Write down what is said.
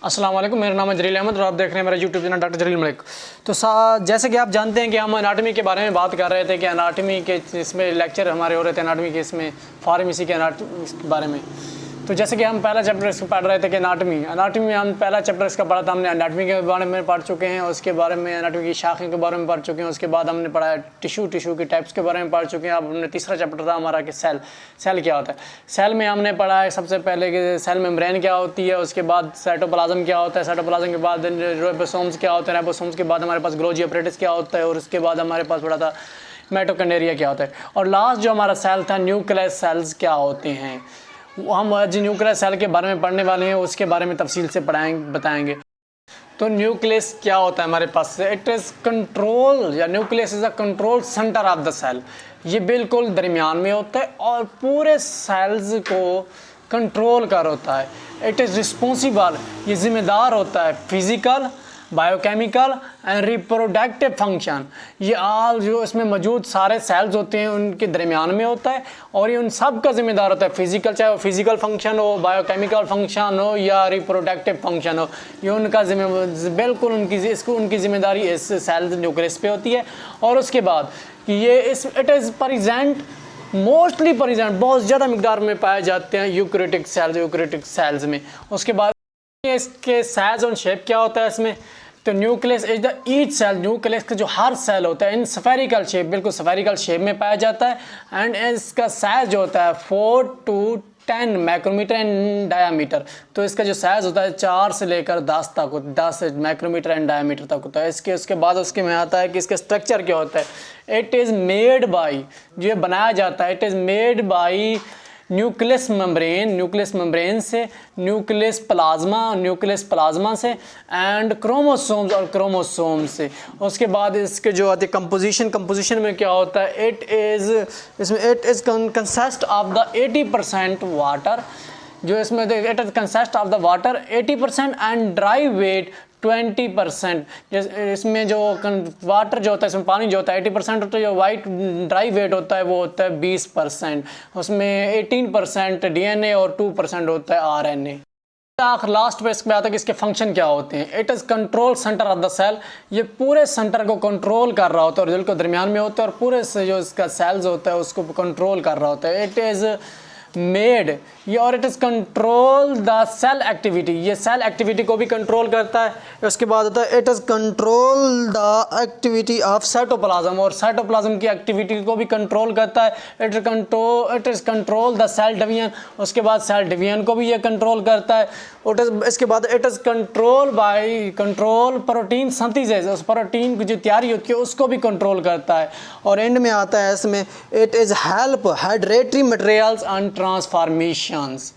अस्सलाम वालेकुम, मेरा नाम है जलील अहमद और आप देख रहे हैं मेरा यूट्यूब चैनल डॉक्टर जलील मलिक। तो जैसे कि आप जानते हैं कि हम एनाटमी के बारे में बात कर रहे थे कि एनाटमी के इसमें लेक्चर हमारे हो रहे थे एनाटमी के इसमें फार्मेसी के एनाटमी के बारे में। तो जैसे कि हम पहला चैप्टर इसको पढ़ रहे थे कि एनाटमी में हम पहला चैप्टर इसका पढ़ा था, हमने एनाटमी के बारे में पढ़ चुके हैं, उसके बारे में एनाटमी की शाखें के बारे में पढ़ चुके हैं। उसके बाद हमने पढ़ा टिश्यू के टाइप्स के बारे में पढ़ चुके हैं। अब हमने तीसरा चैप्टर था हमारा कि सेल क्या होता है। सेल में हमने पढ़ा है सबसे पहले कि सेल मेम्ब्रेन क्या होती है, उसके बाद साइटोप्लाज्म क्या होता है, साइटोप्लाज्म के बाद राइबोसोम्स क्या होते हैं, राइबोसोम्स के बाद हमारे पास गोल्गी अपरेटस क्या होता है, और उसके बाद हमारे पास पढ़ा था माइटोकॉन्ड्रिया क्या होता है। और लास्ट जो हमारा सेल था न्यूक्लियस सेल्स क्या होते हैं, हम आज न्यूक्लियस सेल के बारे में पढ़ने वाले हैं, उसके बारे में तफसील से बताएंगे। तो न्यूक्लियस क्या होता है हमारे पास, इट इज़ कंट्रोल या nucleus is a control centre of the cell. ये बिल्कुल दरमियान में होता है और पूरे सेल्स को कंट्रोल कर होता है। इट इज़ रिस्पॉन्सिबल, ये जिम्मेदार होता है physical, biochemical and reproductive function. ये आल जो इसमें मौजूद सारे सेल्स होते हैं उनके दरमियान में होता है और ये उन सब का जिम्मेदार होता है। फिजिकल, चाहे वो फिजिकल फंक्शन हो, बायोकेमिकल फंक्शन हो या रिप्रोडक्टिव फंक्शन हो, ये उनका बिल्कुल उनकी जिम्मेदारी इस सेल न्यूक्लियस पे होती है। और उसके बाद कि ये it is present, mostly present, बहुत ज़्यादा मिकदार में पाए जाते हैं यूकैरियोटिक सेल्स में। उसके बाद इसके साइज और शेप क्या होता है इसमें, तो nucleus is the each cell, nucleus का जो हर सेल होता है इन स्फेरिकल शेप, बिल्कुल स्फेरिकल शेप में पाया जाता है। एंड इसका साइज जो होता है 4 to 10 माइक्रोमीटर इन डायामीटर। तो इसका जो साइज होता है 4 से लेकर 10 तक, 10 माइक्रोमीटर इन डायामीटर तक होता है। उसके बाद उसके में आता है कि इसका स्ट्रक्चर क्या होता है। इट इज़ मेड बाई, जो बनाया जाता है, it is made by nucleus membrane से, न्यूक्लियस प्लाज्मा से एंड क्रोमोसोम से। उसके बाद इसके जो आते कंपोजिशन में क्या होता है, it is consist of the 80% water, जो इसमें it is consist of the water 80% and dry weight 20%। इसमें जो वाटर जो होता है, इसमें पानी जो होता है 80% होता है, जो वाइट ड्राई वेट होता है वो होता है 20%। उसमें 18% DNA और 2% होता है RNA। लास्ट पे इसमें आता है कि इसके फंक्शन क्या होते हैं। It is control centre of the cell, ये पूरे सेंटर को कंट्रोल कर रहा होता है और दिल को दरमियान में होता है और पूरे से जो इसका सेल्स होता है उसको कंट्रोल कर रहा होता है। इट इज़ मेड ये, और it is control the cell activity, ये सेल एक्टिविटी को भी कंट्रोल करता है। उसके बाद होता है it is control the activity of cytoplasm, और साइटोप्लाज्म की एक्टिविटी को भी कंट्रोल करता है। It is control the cell division, उसके बाद सेल डिवीजन को भी ये कंट्रोल करता है। इसके बाद it is control protein synthesis, उस प्रोटीन की जो तैयारी होती है उसको भी कंट्रोल करता है। और एंड में आता है इसमें it is help hydratory materials and transformations,